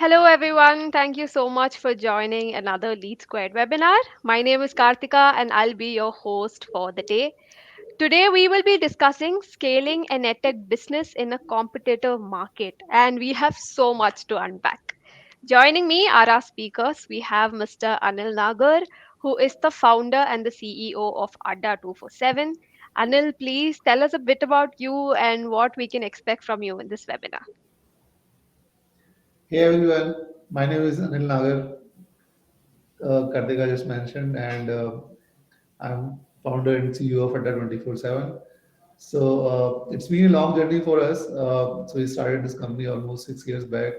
Hello, everyone. Thank you so much for joining another Lead Squared webinar. My name is Kartika, and I'll be your host for the day. Today, we will be discussing scaling an edtech business in a competitive market, and we have so much to unpack. Joining me are our speakers. We have Mr. Anil Nagar, who is the founder and the CEO of Adda 247. Anil, please tell us a bit about you and what we can expect from you in this webinar. Hey everyone, my name is Anil Nagar, Kartika just mentioned, and I'm founder and CEO of Adda 24/7. So it's been a long journey for us. So we started this company almost 6 years back,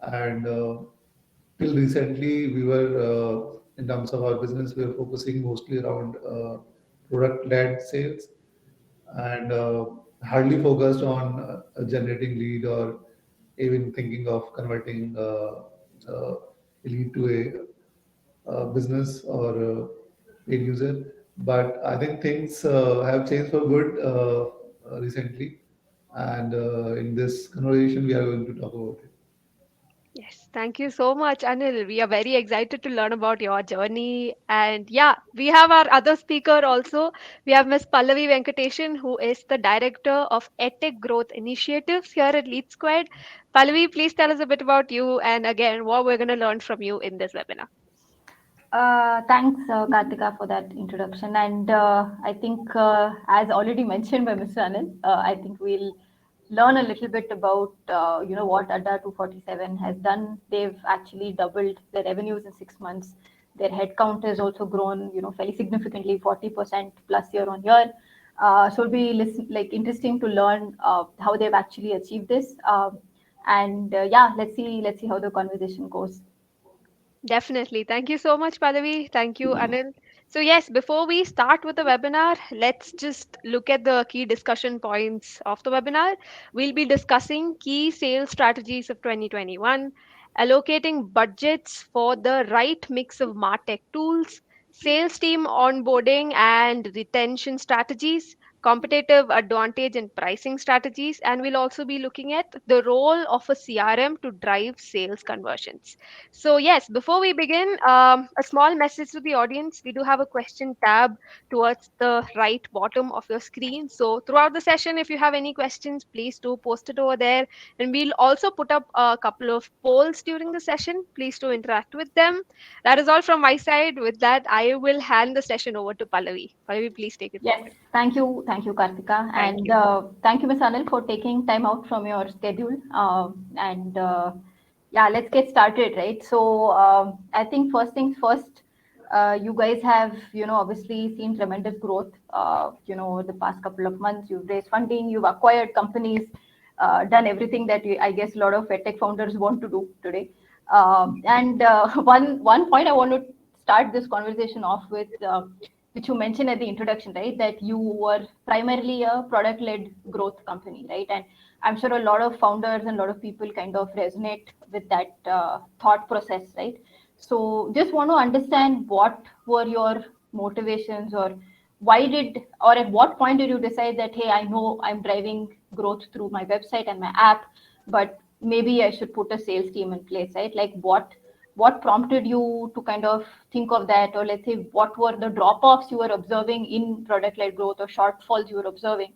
and till recently we were, in terms of our business, we were focusing mostly around product-led sales and hardly focused on generating lead or even thinking of converting a lead to a business or a paid user. But I think things have changed for good recently, and in this conversation, we are going to talk about it. Yes, thank you so much, Anil. We are very excited to learn about your journey. And yeah, we have our other speaker also. We have Miss Pallavi Venkateshan, who is the Director of EdTech Growth Initiatives here at Lead Squared. Pallavi, please tell us a bit about you and again, what we're going to learn from you in this webinar. Thanks, Kartika, for that introduction. And I think, as already mentioned by Mr. Anil, I think we'll learn a little bit about, what Adda 247 has done. They've actually doubled their revenues in 6 months. Their headcount has also grown, fairly significantly, 40% plus year on year. So it'll be interesting to learn how they've actually achieved this. And yeah, let's see how the conversation goes. Definitely. Thank you so much, Padavi. Thank you, Anil. So, yes, before we start with the webinar, let's just look at the key discussion points of the webinar. We'll be discussing key sales strategies of 2021, allocating budgets for the right mix of MarTech tools, sales team onboarding and retention strategies, competitive advantage and pricing strategies, and we'll also be looking at the role of a CRM to drive sales conversions. So, yes, before we begin, a small message to the audience. We do have a question tab towards the right bottom of your screen. So, throughout the session, if you have any questions, please do post it over there. And we'll also put up a couple of polls during the session. Please do interact with them. That is all from my side. With that, I will hand the session over to Pallavi. Pallavi, please take it Yes, forward. thank you, Kartika, Thank and you. thank you, Ms. Anil, for taking time out from your schedule. And yeah, let's get started, right? So I think first things first, you guys have, obviously seen tremendous growth. The past couple of months, you've raised funding, you've acquired companies, done everything that I guess a lot of tech founders want to do today. And one point I want to start this conversation off with. Which you mentioned at the introduction, right? That you were primarily a product-led growth company, right? And I'm sure a lot of founders and a lot of people kind of resonate with that thought process, right? So just want to understand what were your motivations, or or at what point did you decide that, hey, I know I'm driving growth through my website and my app, but maybe I should put a sales team in place, right? Like what prompted you to kind of think of that, or let's say what were the drop-offs you were observing in product-led growth or shortfalls you were observing,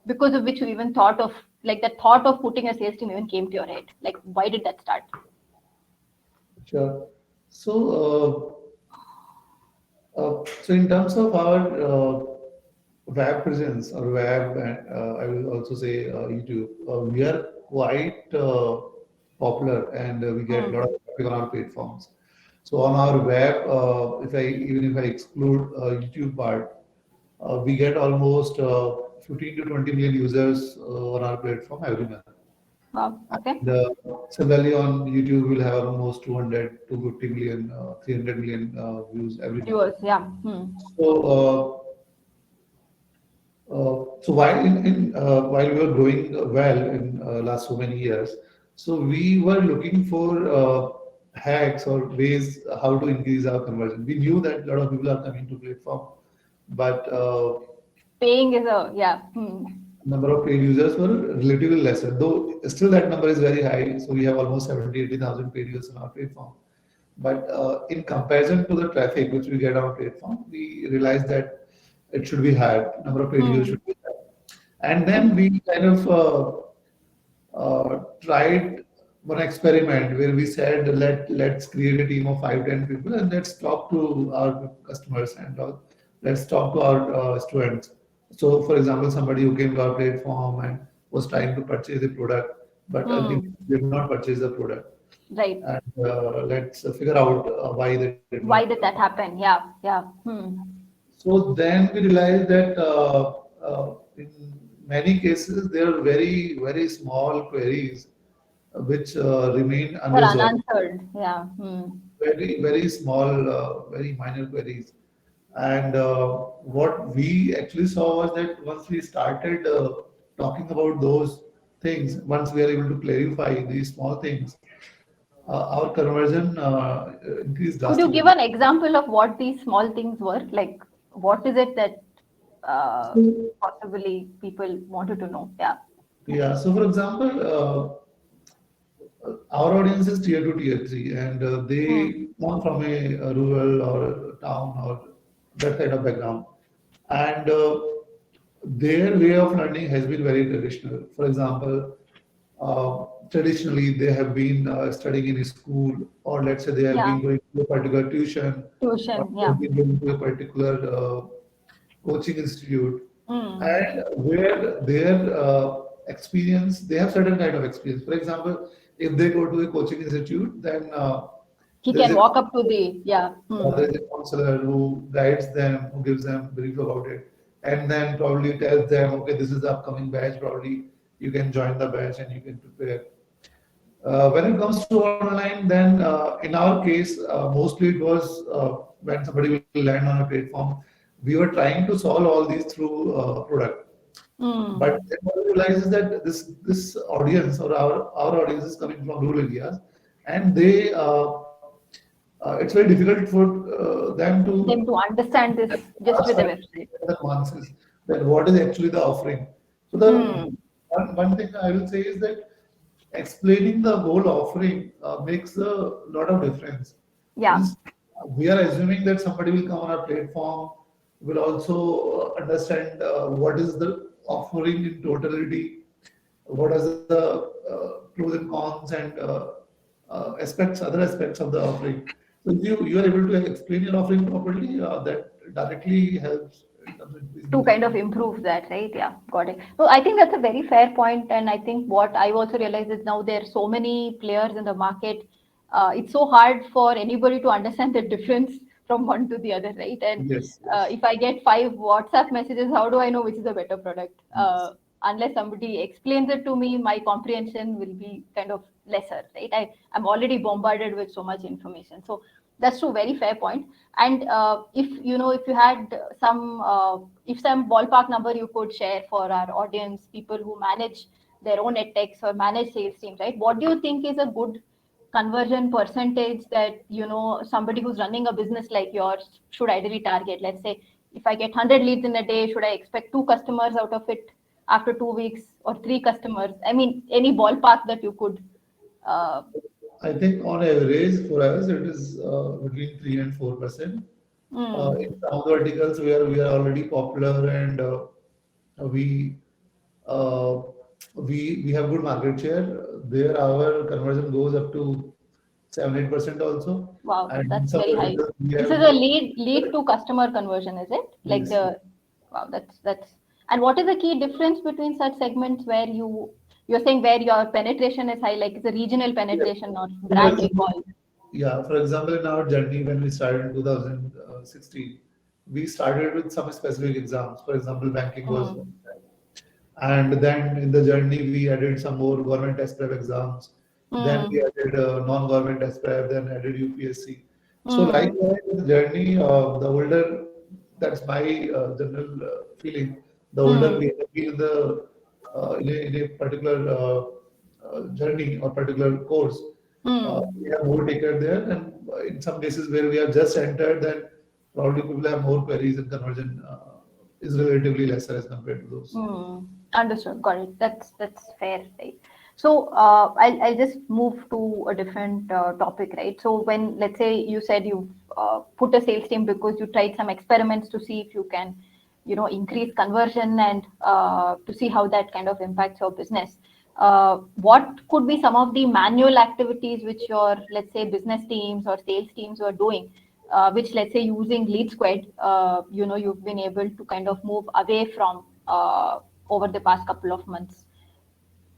because of which you even thought of, like, the thought of putting a sales team even came to your head? Like, why did that start? Sure. So, so in terms of our web presence or web, and I will also say YouTube, we are quite popular, and we get a lot Hmm. of traffic on our platforms. So on our web, if I even if I exclude YouTube part, we get almost 15 to 20 million users on our platform every month. Wow. Okay. And similarly on YouTube, we'll have almost 200 to 50 million, 300 million views every month. Viewers. Yeah. Hmm. So, so while we were growing well in last so many years, so we were looking for hacks or ways how to increase our conversion. We knew that a lot of people are coming to platform, but Paying is a, yeah. Hmm. number of paid users were relatively lesser, though still that number is very high. So we have almost 70, 80,000 paid users on our platform. But in comparison to the traffic which we get on our platform, we realized that it should be higher. Number of paid users Hmm. should be higher. And then we kind of tried one experiment where we said let's create a team of 5, 10 people and let's talk to our customers and let's talk to our students. So, for example, somebody who came to our platform and was trying to purchase a product, but ultimately Hmm. did not purchase the product, Right. and let's figure out why they did not. Why did that happen? Yeah. Yeah. Hmm. So then we realized that in many cases there are very small queries which remain Or unresolved. unanswered. Yeah. Hmm. Very small, very minor queries. And what we actually saw was that once we started talking about those things, once we are able to clarify these small things, our conversion increased Could you give drastically. an example of what these small things were? Like, what is it that possibly people wanted to know? Yeah. Yeah. So, for example, our audience is tier 2, tier 3, and Hmm. they come from a rural or a town or that kind of background. And their way of learning has been very traditional. For example, traditionally they have been studying in a school, or let's say they have Yeah. been going to a particular tuition, or Tuition. they Yeah. have been going to a particular coaching institute, Hmm. and where their experience, they have certain kind of experience. For example, if they go to a coaching institute, then He there's can a walk up to the, yeah. Hmm. there's a counselor who guides them, who gives them brief about it, and then probably tells them, okay, this is the upcoming batch. Probably you can join the batch and you can prepare. When it comes to online, then in our case, mostly it was when somebody will land on a platform, we were trying to solve all these through product. But Hmm. then what we realize is that this audience, or our audience, is coming from rural areas, and they it's very difficult for them to Them to understand this just with the understand website. the nuances, that what is actually the offering. So the Hmm. one thing I will say is that explaining the whole offering makes a lot of difference. Yeah. Means we are assuming that somebody will come on our platform, will also understand what is the offering in totality, what are the pros and cons and other aspects of the offering. So if you are able to explain your offering properly, that directly helps in terms of increasing To the kind of conversion. improve that, right? Yeah, got it. So I think that's a very fair point, and I think what I also realize is now there are so many players in the market. It's so hard for anybody to understand the difference from one to the other, right? And Yes, yes, if I get five WhatsApp messages, how do I know which is a better product? yes. Unless somebody explains it to me, my comprehension will be kind of lesser, right? I'm already bombarded with so much information. So that's true, very fair point. And if you know, if you had if some ballpark number you could share for our audience, people who manage their own edtechs or manage sales teams, right? What do you think is a good conversion percentage that somebody who's running a business like yours should ideally target? Let's say if I get 100 leads in a day, should I expect two customers out of it after 2 weeks, or three customers? I mean, any ballpark that you could. Uh, I think on average for us it is between 3 and 4%. In mm, some of the verticals where we are already popular and we uh, we have good market share, there our conversion goes up to 7-8% also. Wow, And in that's some very high. verticals we This have is a lead to customer conversion, is it? Like yes, the wow, that's and what is the key difference between such segments where you're saying where your penetration is high, like it's a regional yes. penetration or So for brand example, recall? yeah, for example, in our journey when we started in 2016, we started with some specific exams. For example, banking was one Mm, of them. And then in the journey, we added some more government test prep exams. Then we mm, added non-government test prep, then added UPSC. So mm, likewise, in the journey, the older, that's my general feeling, the older we mm, have been in the in a particular journey or particular course, we mm. have more taker there. And in some cases where we have just entered, then probably people have more queries and conversion is relatively lesser as compared to those. Hmm. Understood. Got it. That's fair, right? So I'll just move to a different topic, right? So when, let's say, you said you put a sales team because you tried some experiments to see if you can, increase conversion and to see how that kind of impacts your business. What could be some of the manual activities which your, let's say, business teams or sales teams were doing, which, let's say, using Lead Squad, you've been able to kind of move away from over the past couple of months?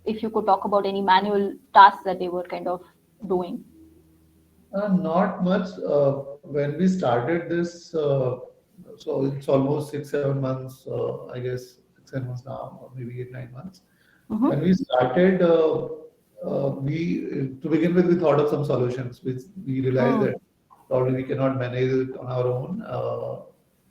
If you could talk about any manual tasks that they were kind of doing. Not much. When we started this, so it's almost 6, 7 months, I guess 6, 7 months now, or maybe 8, 9 months. When Mm-hmm. we started, to begin with, we thought of some solutions, which we realized Mm. that probably we cannot manage it on our own.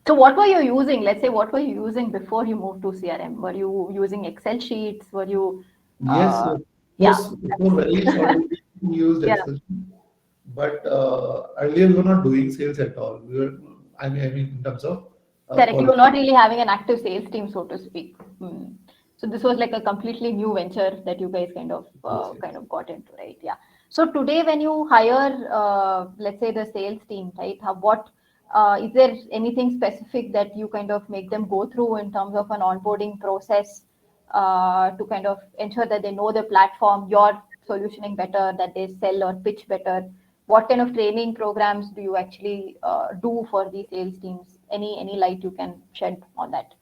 So what were you using? Let's say, what were you using before you moved to CRM? Were you using Excel sheets? Were you, Yes, uh, yeah, for very short that's, duration, we used yeah, Excel, but earlier we were not doing sales at all. I mean, in terms of correct. You were quality. not really having an active sales team, so to speak. Hmm. So this was like a completely new venture that you guys Yes, yes. kind of got into, right? Yeah. So today, when you hire, let's say, the sales team, right? What is there anything specific that you kind of make them go through in terms of an onboarding process to kind of ensure that they know the platform, you're solutioning better, that they sell or pitch better? What kind of training programs do you actually do for these sales teams? Any light you can shed on that?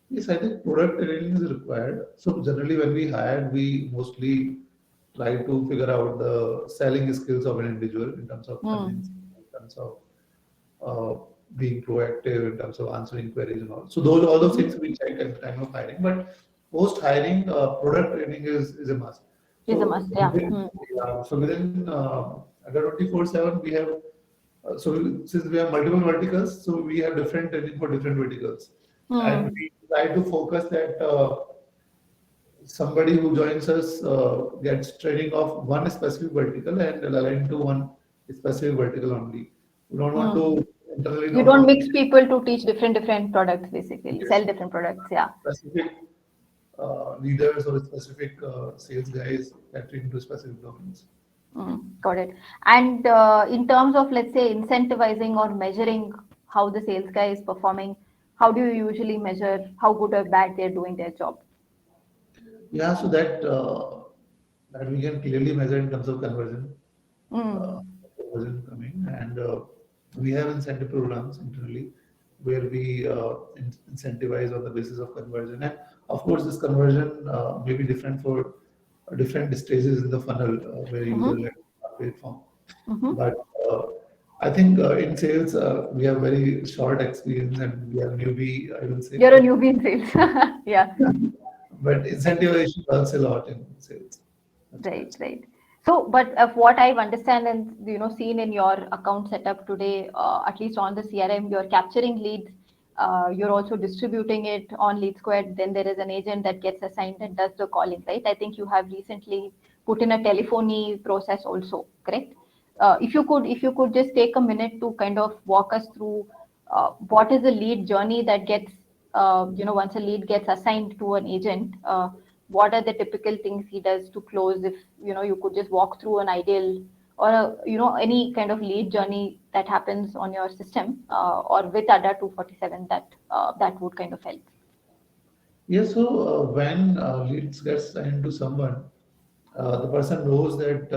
Yes, I think product training is required. So generally, when we hire, we mostly try to figure out the selling skills of an individual in terms of convincing, Hmm. in terms of uh, being proactive, in terms of answering queries and all. So those all those things Hmm. we check at the time of hiring. But post hiring, product training is a must. Is a So must. Yeah. within, Hmm. yeah, so within under 24/7, we have since we have multiple verticals, so we have different training for different verticals, and Hmm. we try to focus that somebody who joins us gets training of one specific vertical and aligned to one specific vertical only. We don't want Hmm. to internally You not don't to mix people to teach different products, basically yes, sell different products. Yeah. specific leaders or specific sales guys catering to specific domains. Got it. And in terms of, let's say, incentivizing or measuring how the sales guy is performing, how do you usually measure how good or bad they're doing their job? Yeah, so that we can clearly measure in terms of uh, Mm. conversion coming, and we have incentive programs internally where we incentivize on the basis of conversion, and of course, this conversion may be different for different stages in the funnel where user Mm-hmm. led platform. Mm-hmm. But I think in sales we have very short experience and we are newbie, I will say, You're a newbie in sales. Yeah. but incentivization helps a lot in sales. That's what I Right, say. right. So, but of what I've understand and seen in your account setup today, at least on the CRM, you're capturing leads. You're also distributing it on Lead Squad. Then there is an agent that gets assigned and does the calling, right? I think you have recently put in a telephony process also, correct? If you could just take a minute to kind of walk us through what is the lead journey that gets, once a lead gets assigned to an agent. What are the typical things he does to close? If you could just walk through an ideal or any kind of lead journey that happens on your system or with ADA 247, that would kind of help. Yes, so when leads get signed to someone, the person knows that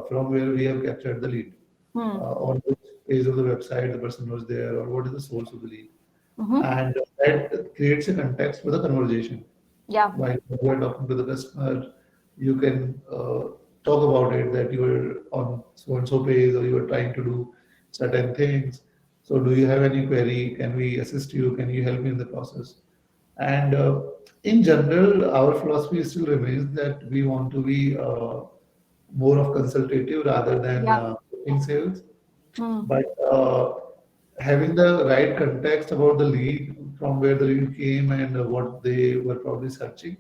from where we have captured the lead, Hmm. on which page of the website the person was there, or what is the source of the lead, Mm-hmm. and that creates a context for the conversation. Yeah. While you are talking to the customer, you can talk about it that you were on so and so page or you are trying to do certain things. So, do you have any query? Can we assist you? Can you help me in the process? And in general, our philosophy still remains that we want to be more of consultative rather than Yeah. in sales. Hmm. But having the right context about the lead, from where the lead came and what they were probably searching,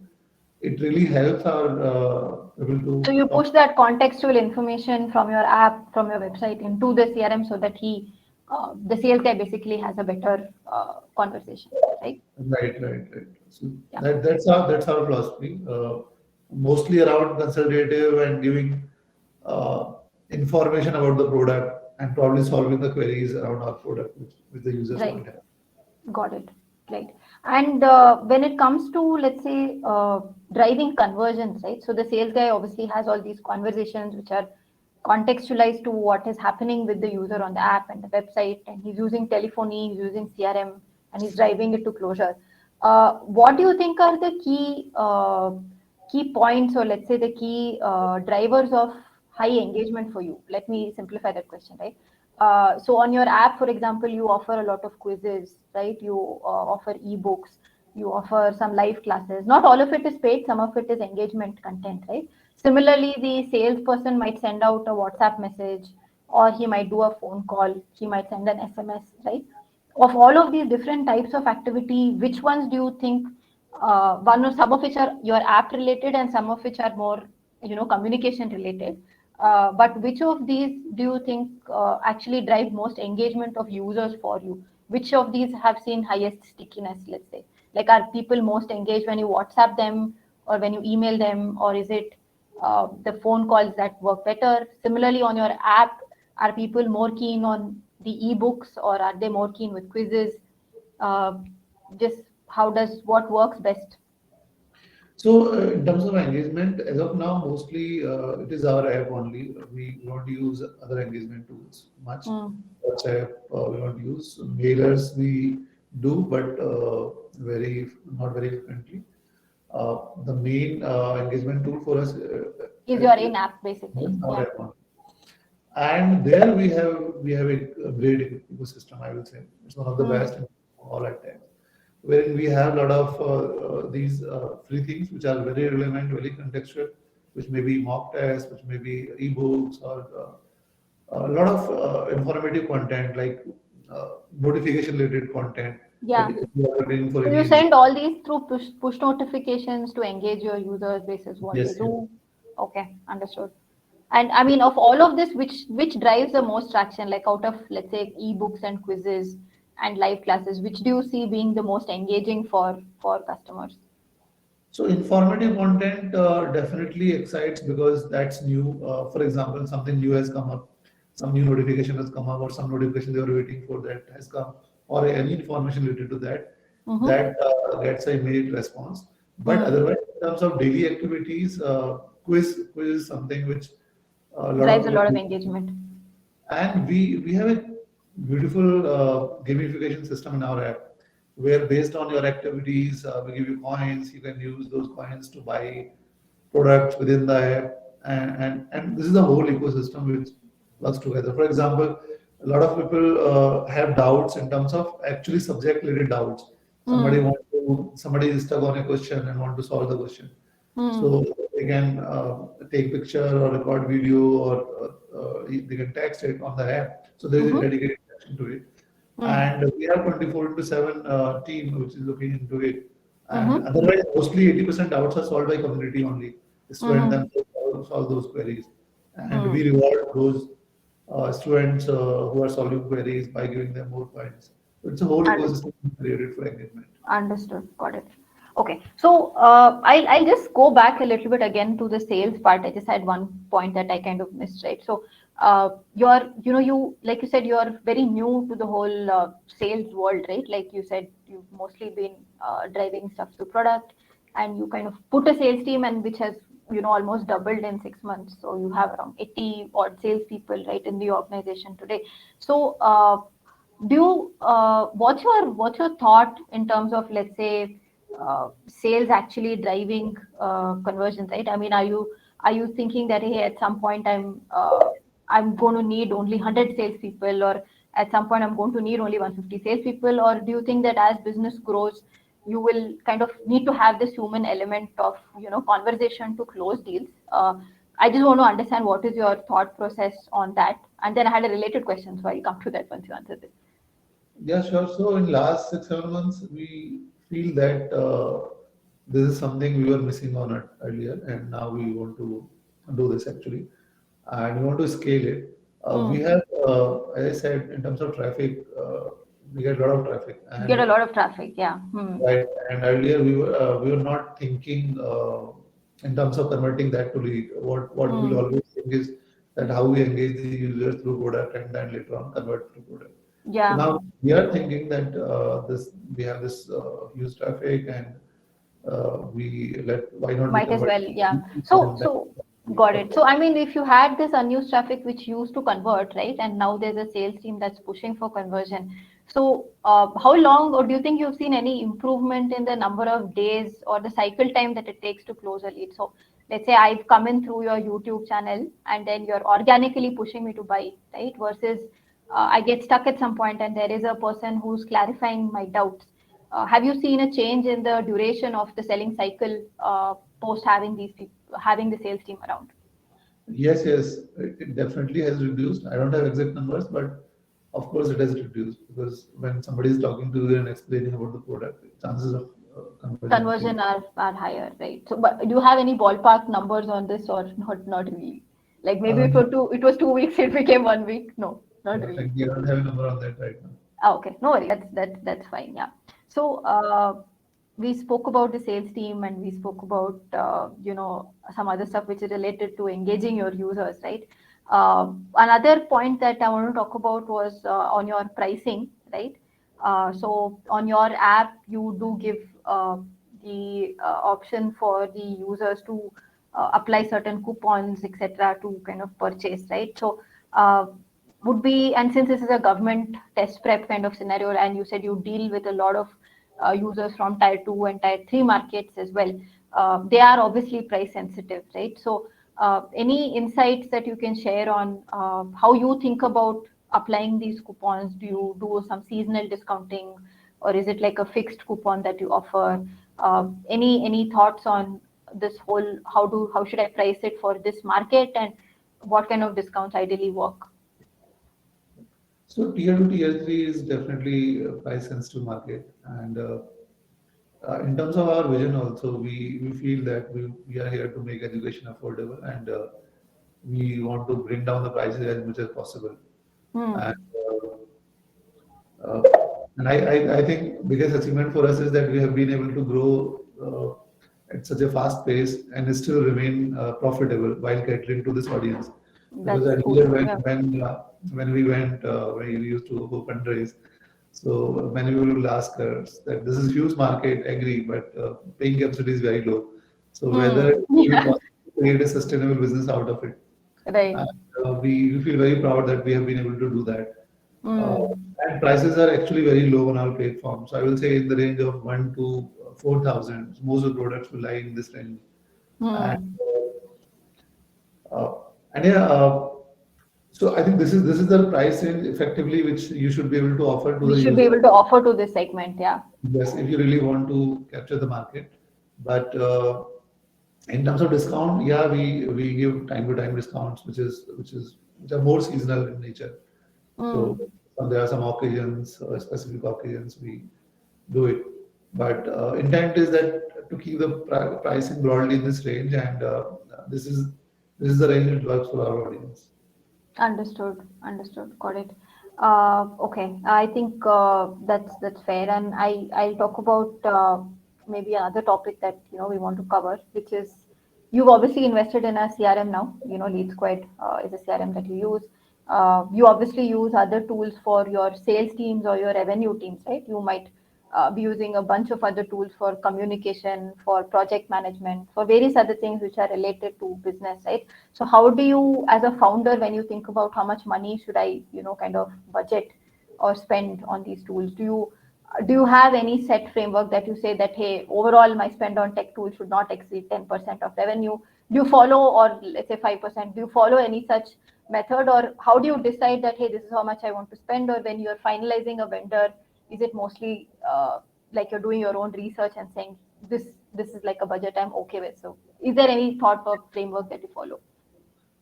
it really helps our people So to you talk. push that contextual information from your app, from your website into the CRM so that the sales guy basically has a better conversation, right? Right, right, right. So Yeah. that's our philosophy. Mostly around consultative and giving information about the product and probably solving the queries around our product which the users Right. might have. Got it. Right. And when it comes to, let's say, driving conversions, right? So the sales guy obviously has all these conversations which are contextualized to what is happening with the user on the app and the website, and he's using telephony, he's using CRM, and he's driving it to closure. What do you think are the key points, or let's say the key drivers of high engagement for you? Let me simplify that question, right? So on your app, for example, you offer a lot of quizzes, right? You offer ebooks, you offer some live classes. Not all of it is paid, some of it is engagement content, right? Similarly, the salesperson might send out a WhatsApp message, or he might do a phone call, he might send an SMS, right? Of all of these different types of activity, which ones do you think, one or some of which are your app related and some of which are more, communication related, but which of these do you think actually drive most engagement of users for you? Which of these have seen highest stickiness, let's say? Like, are people most engaged when you WhatsApp them or when you email them, or is it the phone calls that work better? Similarly, on your app, are people more keen on the ebooks, or are they more keen with quizzes? Uh, just how does what works best? So, in terms of engagement, as of now, mostly it is our app only. We don't use other engagement tools much. Hmm. WhatsApp, we don't use. Mailers we do, but very not very frequently. The main engagement tool for us Is your in app basically? our Yeah. app only. And there we have a great ecosystem. I will say it's one of the Hmm. best in all at times, wherein we have a lot of these free things which are very relevant, very contextual, which may be mock tests, which may be ebooks, or a lot of informative content like notification related content. That Yeah. if you are looking for So you any, send all these through push notifications to engage your users basis what they yes, yes. do. Okay, understood. And I mean, of all of this, which drives the most traction? Like, out of, let's say, ebooks and quizzes and live classes, which do you see being the most engaging for customers? So informative content definitely excites because that's new. For example, something new has come up, some new notification has come up, or some notification they were waiting for that has come, or any information related to that, Mm-hmm. that gets an immediate response. But Mm. otherwise, in terms of daily activities, quiz is something which a lot Drives of a lot of people, engagement. and we have a beautiful gamification system in our app where based on your activities, we give you coins. You can use those coins to buy products within the app, and this is the whole ecosystem which works together. For example, a lot of people have doubts in terms of actually subject related doubts. Mm. Somebody is stuck on a question and want to solve the question, Mm. so they can take picture or record video, or they can text it on the app. So there is a Mm-hmm. dedicated section to it. Mm. And we have 24 into 7 team which is looking into it. And Mm-hmm. otherwise, mostly 80% doubts are solved by community only. The student Mm-hmm. themselves solve those queries. And we Mm. reward those students who are solving queries by giving them more points. So it's a whole ecosystem created for engagement. Understood. Got it. Okay. So I'll just go back a little bit again to the sales part. I just had one point that I kind of missed, right? So you like you said, you're very new to the whole sales world, right? Like you said, you've mostly been driving stuff to product, and you kind of put a sales team, and which has almost doubled in 6 months. So you have around 80 odd salespeople, right, in the organization today. So do you what's your thought in terms of, let's say, sales actually driving conversions, right? I mean, are you thinking that, hey, at some point I'm going to need only 100 salespeople, or at some point I'm going to need only 150 salespeople, or do you think that as business grows you will kind of need to have this human element of conversation to close deals? I just want to understand what is your thought process on that, and then I had a related question, so I'll come to that once you answer this. Yeah, sure. So in last 6 7 months, we feel that this is something we were missing on it earlier, and now we want to do this actually, and we want to scale it. We Hmm. have, as I said, in terms of traffic, we get a lot of traffic. Get And a lot of traffic. Yeah. right, and earlier we were not thinking in terms of converting that to lead. What we'll Hmm. always think is that how we engage the users through product and then later on convert through product. So Yeah. now we are thinking that this we have this huge traffic, and we let why not we Might as convert well, yeah. So, and then so got it. So, I mean, if you had this unused traffic which used to convert, right, and now there's a sales team that's pushing for conversion. So, how long, or do you think you've seen any improvement in the number of days or the cycle time that it takes to close a lead? So, let's say I've come in through your YouTube channel, and then you're organically pushing me to buy, right? Versus I get stuck at some point and there is a person who's clarifying my doubts. Have you seen a change in the duration of the selling cycle post having these people, having the sales team around? yes, yes, it definitely has reduced. I don't have exact numbers, but of course it has reduced because when somebody is talking to you and explaining about the product, chances of conversion increase. Conversion are higher, right? So, but do you have any ballpark numbers on this or not really? Like maybe Um, it was 2 weeks, it became 1 week. No, not yeah, really. frankly, I don't have a number on that right now. Ah, okay, no worries. That's fine. Yeah. So we spoke about the sales team and we spoke about some other stuff which is related to engaging your users, right? Another point that I want to talk about was on your pricing, right? So on your app, you do give the option for the users to apply certain coupons, etc., to kind of purchase, right? So uh, would be, and since this is a government test prep kind of scenario, and you said you deal with a lot of users from tier 2 and tier 3 markets as well, they are obviously price sensitive, right? So any insights that you can share on how you think about applying these coupons? Do you do some seasonal discounting, or is it like a fixed coupon that you offer? Any thoughts on this whole, how should I price it for this market, and what kind of discounts ideally work? So tier two, tier three is definitely a price sensitive market, and in terms of our vision also, we feel that we are here to make education affordable, and we want to bring down the prices as much as possible. And Hmm. uh, I think biggest achievement for us is that we have been able to grow at such a fast pace and still remain profitable while catering to this audience. Because That's earlier cool. Yeah. when we went when we used to go fundraise, so many people will ask us that this is huge market, agree, but paying capacity is very low. So whether Hmm. it will be Yeah. possible to create a sustainable business out of it. Right. And we feel very proud that we have been able to do that. Uh, Hmm. and prices are actually very low on our platform. So I will say in the range of 1 to 4,000. Most of the products will lie in this range. And Hmm. uh, and yeah, so I think this is the price range effectively which you should be able to offer to We the should be user. able to offer to this segment. Yeah. Yes, if you really want to capture the market. But in terms of discount, yeah, we give time to time discounts, which are more seasonal in nature. So Hmm. there are some occasions, specific occasions we do it. But intent is that to keep the pricing broadly in this range, and this is this is the range that works for our audience. Understood. Understood. Got it. Okay. I think that's fair, and I'll talk about maybe another topic that we want to cover, which is you've obviously invested in a CRM now. Lead Squad is a CRM that you use. You obviously use other tools for your sales teams or your revenue teams, right? You might be using a bunch of other tools for communication, for project management, for various other things which are related to business, right? So how do you, as a founder, when you think about how much money should I, kind of budget or spend on these tools, do you have any set framework that you say that, hey, overall my spend on tech tools should not exceed 10% of revenue? Do you follow, or let's say 5%? Do you follow any such method, or how do you decide that, hey, this is how much I want to spend? Or when you're finalizing a vendor, is it mostly like you're doing your own research and saying this is like a budget I'm okay with? So is there any thought or framework that you follow?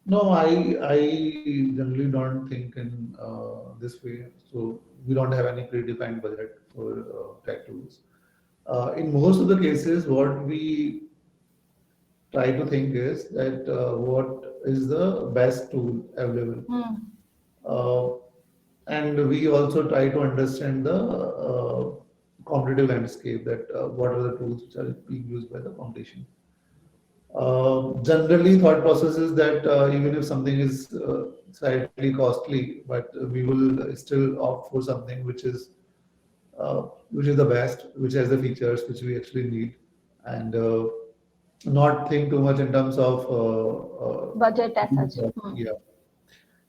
No, I generally don't think in this way. So we don't have any predefined budget for tech tools. In most of the cases, what we try to think is that what is the best tool available. Hmm. Uh, And we also try to understand the competitive landscape, that what are the tools which are being used by the competition. Generally, thought process is that even if something is slightly costly, but we will still opt for something which is the best, which has the features which we actually need, and not think too much in terms of Budget as such. yeah,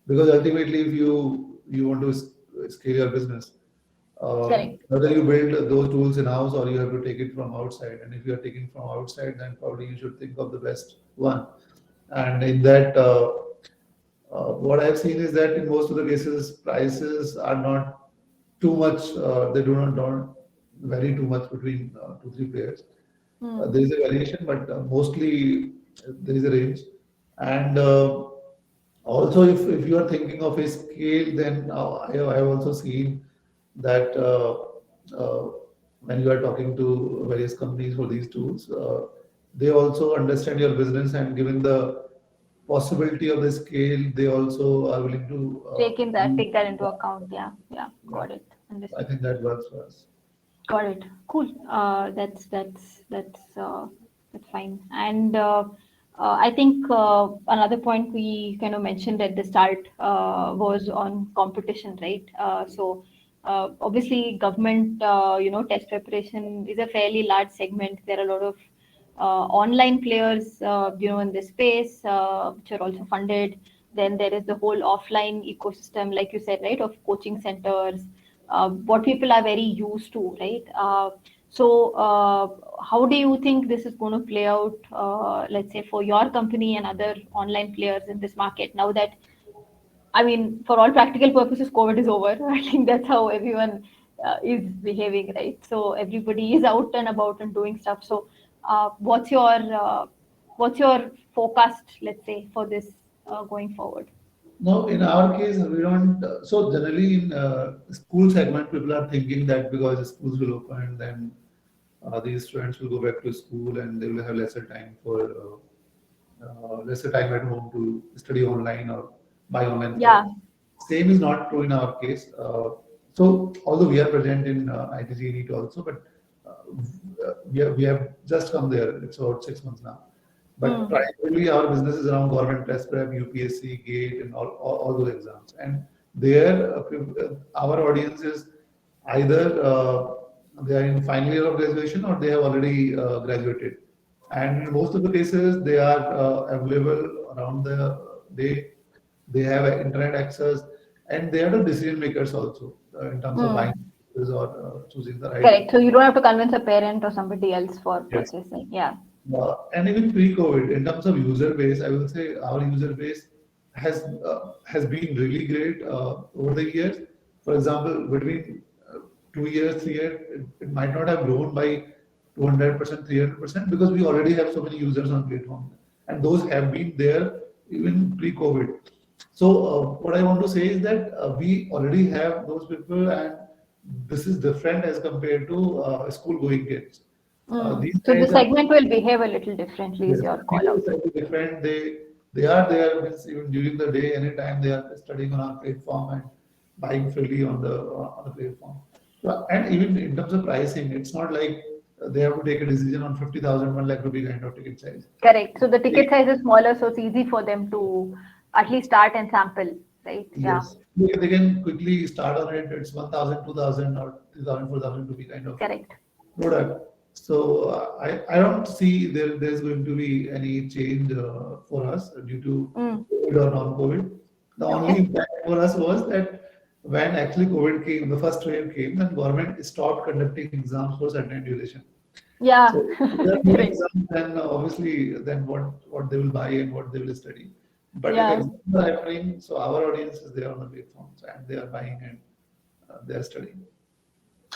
because ultimately, if you want to scale your business, Correct. whether you build those tools in house or you have to take it from outside, and if you are taking from outside, then probably you should think of the best one. And in that, what I've seen is that in most of the cases, prices are not too much. They do not don't vary too much between two three players. Hmm. There is a variation, but mostly there is a range. And also, if you are thinking of a scale, then I have also seen that uh, when you are talking to various companies for these tools, they also understand your business, and given the possibility of the scale, they also are willing to. Take that into account. Yeah, yeah, Yeah, got it. I Understood. think that works for us. Got it. Cool. That's fine. And I think another point we kind of mentioned at the start was on competition, right? Obviously, government, test preparation is a fairly large segment. There are a lot of online players, in this space, which are also funded. Then there is the whole offline ecosystem, like you said, right, of coaching centers, what people are very used to, right? How do you think this is going to play out, let's say, for your company and other online players in this market now that, I mean, for all practical purposes, COVID is over. I think that's how everyone is behaving, right? So everybody is out and about and doing stuff. So, what's your forecast, let's say, for this going forward? No, in our case, we don't. So generally, in school segment, people are thinking that because the schools will open, then these students will go back to school and they will have lesser time at home to study online or buy online Yeah. products. Same is not true in our case. So although we are present in ITG NEET also, but we have just come there. It's about 6 months now. But Hmm. primarily our business is around government test prep, UPSC, GATE, and all those exams. And there, our audience is either they are in final year of graduation or they have already graduated. And in most of the cases, they are available around the day. They have internet access, and they are the decision makers also in terms of buying Hmm. or choosing the right. Correct. So you don't have to convince a parent or somebody else for Yes. purchasing. Yeah. And even pre-COVID, in terms of user base, I will say our user base has been really great over the years. For example, between 2 years, 3 years, it might not have grown by 200%, 300% because we already have so many users on platform, and those have been there even pre-COVID. So what I want to say is that we already have those people, and this is different as compared to school-going kids. These So the guys are. segment will behave a little differently, is Yes, your these call are out. slightly different. They are there means even during the day, anytime they are studying on our platform and buying freely on the platform. And even in terms of pricing, it's not like they have to take a decision on 50,000, 1 lakh rupee kind of ticket size. Correct. So the They- ticket size is smaller, so it's easy for them to at least start and sample, right? Yeah. Yes, they can quickly start on it. It's 1,000, 2,000, or 3,000, 4,000 rupee kind of Correct. product. So I don't see there's going to be any change for us due to Mm. COVID or non-COVID. The only Okay. impact for us was that when actually COVID came, the first wave came, then government stopped conducting exams for certain duration. Yeah. So if there are no Correct. exams, then obviously then what they will buy and what they will study. But if Yeah. exams are happening, so our audience is there on the platforms and they are buying and they are studying.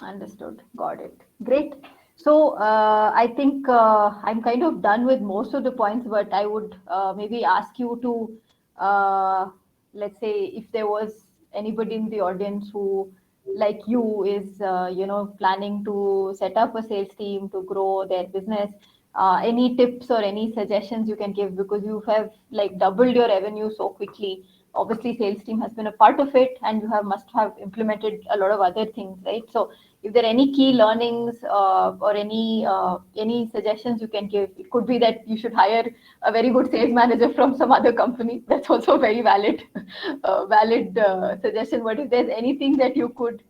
Understood. Got it. Great. So I think I'm kind of done with most of the points, but I would maybe ask you to, let's say, if there was anybody in the audience who, like you, is planning to set up a sales team to grow their business. Any tips or any suggestions you can give, because you have like doubled your revenue so quickly. Obviously sales team has been a part of it, and you have must have implemented a lot of other things, right? So if there are any key learnings, or any suggestions you can give, it could be that you should hire a very good sales manager from some other company. That's also a very valid valid suggestion. But if there's anything that you could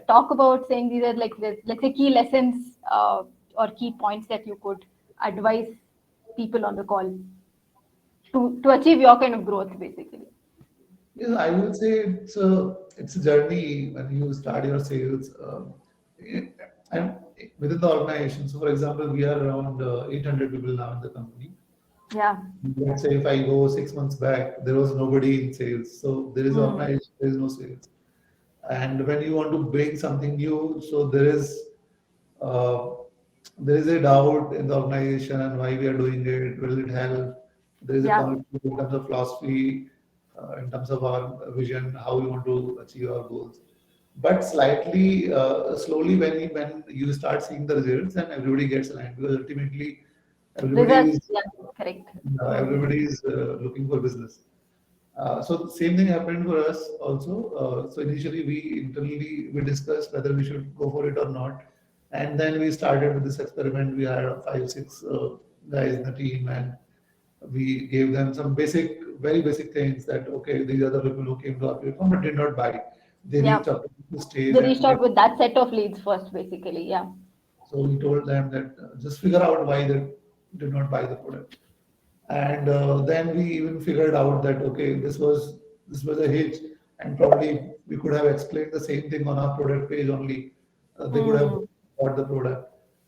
talk about, saying these are like, let's say, key lessons, or key points that you could advise people on the call to achieve your kind of growth, basically. Yes, I will say it's a journey when you start your sales. And within the organization. So, for example, we are around 800 people now in the company. Yeah. Let's say if I go 6 months back, there was nobody in sales. So there is Hmm. organization, there is no sales. And when you want to bring something new, so uh, there is a doubt in the organization and why we are doing it. Will it help? There is a Yeah. conflict in terms of philosophy, in terms of our vision, how we want to achieve our goals. But slightly, slowly, when you start seeing the results, and everybody gets aligned because ultimately everybody Results. is Yeah. Correct. Hmm. everybody is looking for business. So the same thing happened for us also. So initially we internally we discussed whether we should go for it or not, and then we started with this experiment. We had five, six guys in the team, and we gave them some basic, very basic things that okay, these are the people who came to our platform but did not buy. They Yeah. reached up to the stage, They and reached out with that set of leads first, basically. Yeah. so we told them that just figure out why they did not buy the product. And then we even figured out that okay, this was a hitch, and probably we could have explained the same thing on our product page only. They could have Hmm. bought the product,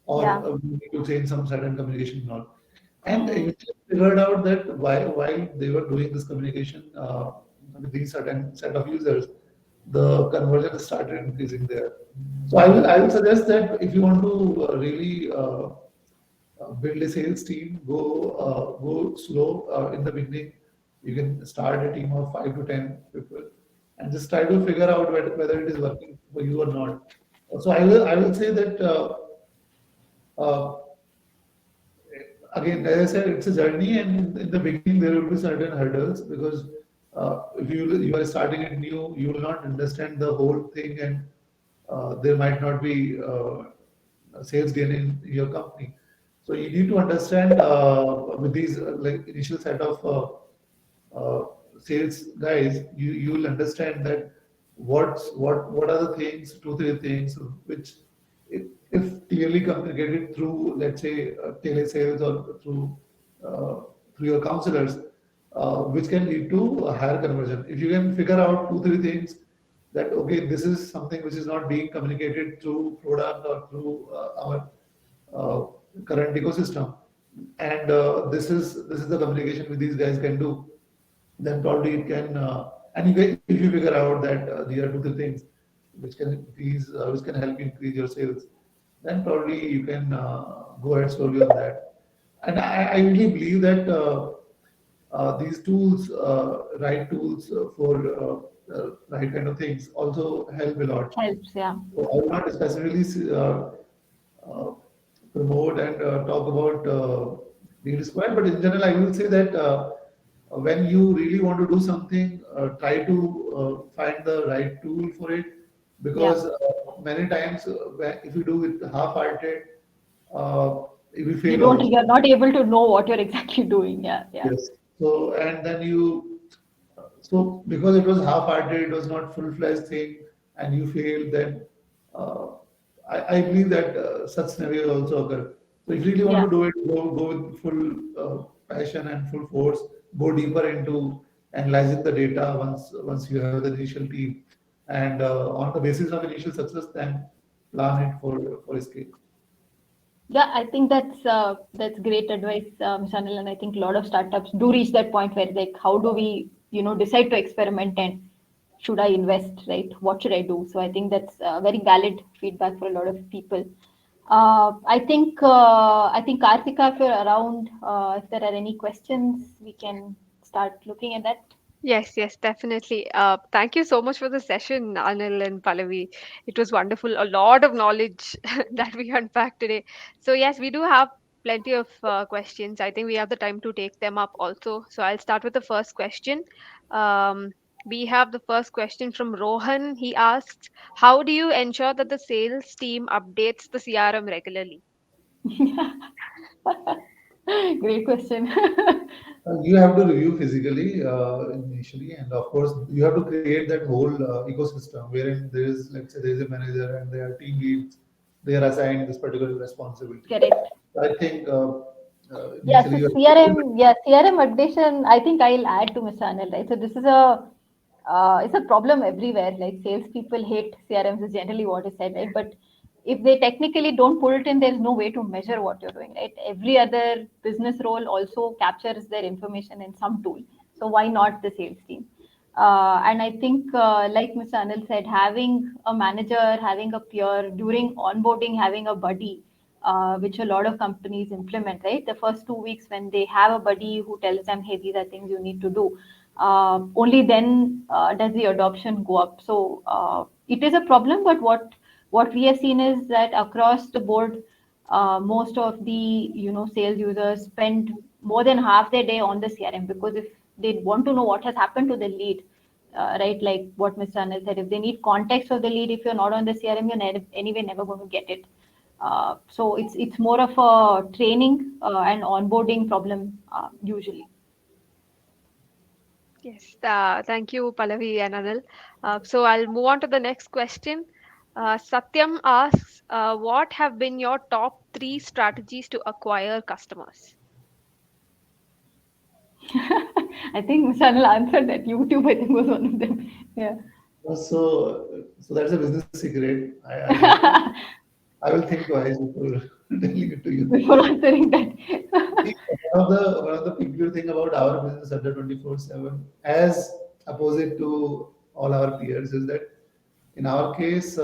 or Yeah. we need to change some certain communication and all. And Hmm. eventually figured out that while they were doing this communication with these certain set of users, the conversion started increasing there. So I will suggest that if you want to really build a sales team, go slow in the beginning. You can start a team of 5 to 10 people, and just try to figure out whether it is working for you or not. So I will say that uh, again, as I said, it's a journey, and in the beginning there will be certain hurdles because if you are starting it new, you will not understand the whole thing, and there might not be sales gain in your company. So you need to understand with these like initial set of uh, sales guys, you will understand that what are the things, 2 3 things which if clearly communicated through, let's say, telesales or through your counselors, which can lead to a higher conversion. If you can figure out 2 3 things that okay, this is something which is not being communicated through product or through our uh, current ecosystem, and this is the communication which these guys can do, then probably it can. And if you figure out that these are 2 3 things which can help you increase your sales, then probably you can go ahead slowly on that. And I really believe that these tools, right tools for right kind of things, also help a lot. Helps. Yeah. So I will not specifically uh, promote and talk about Lead Square, but in general, I will say that when you really want to do something, try to find the right tool for it, Yeah. because many times if you do it half-hearted, uh, it will You fail don't. also. You're not able to know what you're exactly doing. Yeah. Yeah. Yes. So, and then so because it was half-hearted, it was not full-fledged thing, and you failed, then uh, I believe that such scenarios also occur. So if you really want Yeah. to do it, go with full passion and full force, go deeper into analyzing the data once you have the initial team, and on the basis of initial success, then plan it for scale. Yeah, I think that's great advice, Ms. Anil, and I think a lot of startups do reach that point where like, how do we, decide to experiment, and should I invest, right? What should I do? So I think that's very valid feedback for a lot of people. I think Karthika, if you're around, if there are any questions, we can start looking at that. Yes, yes, definitely. Thank you so much for the session, Anil and Pallavi. It was wonderful. A lot of knowledge that we unpacked today. So, yes, we do have plenty of questions. I think we have the time to take them up also. So I'll start with the first question. Um, we have the first question from Rohan. He asks, how do you ensure that the sales team updates the CRM regularly? Great question. You have to review physically initially, and of course, you have to create that whole ecosystem wherein there is, let's say, there is a manager and there are team leads. They are assigned this particular responsibility. Correct. I think Yeah, initially so you have to do CRM, yeah, CRM updation, I think I'll add to Mr. Anil, right? So this is it's a problem everywhere. Like salespeople hate CRMs is generally what is said, right? But if they technically don't put it in, there's no way to measure what you're doing, right? Every other business role also captures their information in some tool. So why not the sales team? And I think, like Mr. Anil said, having a manager, having a peer during onboarding, having a buddy, which a lot of companies implement, right? The first 2 weeks when they have a buddy who tells them, hey, these are things you need to do, only then does the adoption go up. So it is a problem, but what we have seen is that across the board, most of the sales users spend more than half their day on the CRM because if they want to know what has happened to the lead, right? Like what Mr. Anil said, if they need context of the lead, if you're not on the CRM, you're anyway never going to get it. So it's more of a training and onboarding problem usually. Yes, thank you, Pallavi and Anil. So I'll move on to the next question. Satyam asks, what have been your top three strategies to acquire customers? I think Mr. Anil answered that. YouTube, I think, was one of them. Yeah. so that's a business secret. I will think twice before telling it to you. Before answering See, that. one of the peculiar thing about our business under 24/7, as opposite to all our peers, is that in our case,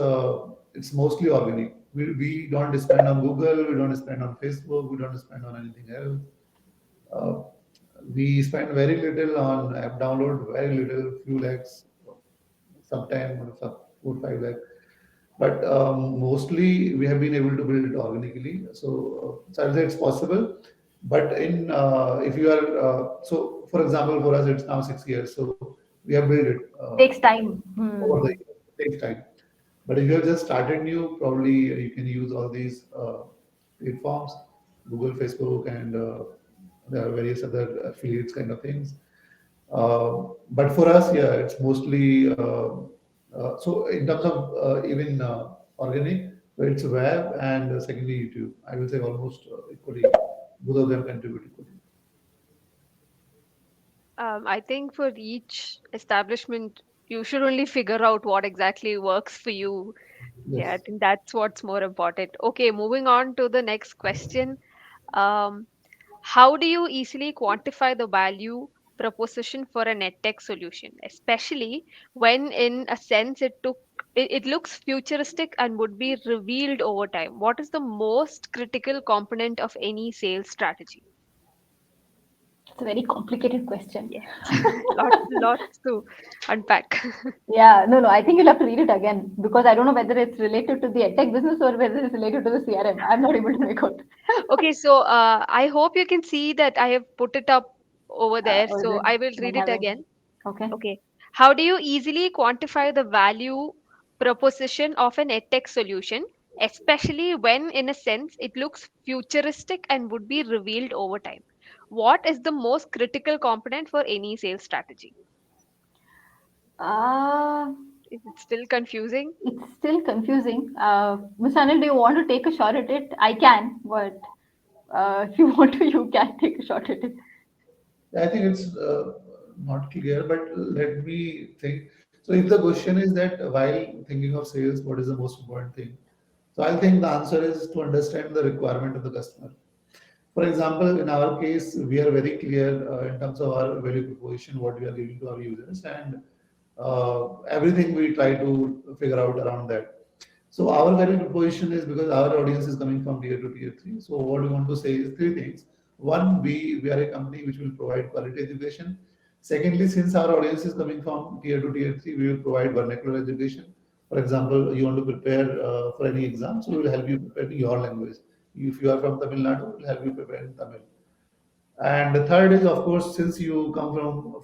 it's mostly organic. We don't spend on Google, we don't spend on Facebook, we don't spend on anything else. Uh, we spend very little on app download, very little, few lakhs, sometime some 4 5 lakh. But mostly we have been able to build it organically. So I'll say it's possible. But in if you are so for example, for us it's now 6 years, so we have built it Takes time. over the Hmm. years. It takes time. But if you have just started new, probably you can use all these platforms, Google, Facebook, and there are various other affiliates kind of things. But for us, yeah, it's mostly so in terms of even organic, so it's web and secondly YouTube. I will say almost equally, both of them contribute equally. I think for each establishment, you should only figure out what exactly works for you. Yeah, I Yes. think that's what's more important. Okay, moving on to the next question. Um, how do you easily quantify the value proposition for a Edtech solution, especially when, in a sense, it looks futuristic and would be revealed over time? What is the most critical component of any sales strategy? It's a very complicated question. Yes, lots to unpack. Yeah, no. I think you'll have to read it again because I don't know whether it's related to the edtech business or whether it's related to the CRM. I'm not able to make out. Okay, so I hope you can see that I have put it up over there. Or is So it? I will I read it haven't. again. Okay. Okay. How do you easily quantify the value proposition of an edtech solution, especially when, in a sense, it looks futuristic and would be revealed over time? What is the most critical component for any sales strategy? Uh, Is it still confusing? it's still confusing. Ms. Anil, do you want to take a shot at it? I can, but if you want to, you can take a shot at it. I think it's not clear, but let me think. So if the question is that while thinking of sales, what is the most important thing? So I think the answer is to understand the requirement of the customer. For example, in our case, we are very clear in terms of our value proposition, what we are giving to our users, and everything we try to figure out around that. So our value proposition is because our audience is coming from tier 2, tier 3. So what we want to say is three things. One, we are a company which will provide quality education. Secondly, since our audience is coming from tier 2, tier 3, we will provide vernacular education. For example, you want to prepare for any exam, so we will help you prepare in your language. If you are from Tamil Nadu, it will help you prepare in Tamil. And the third is, of course, since you come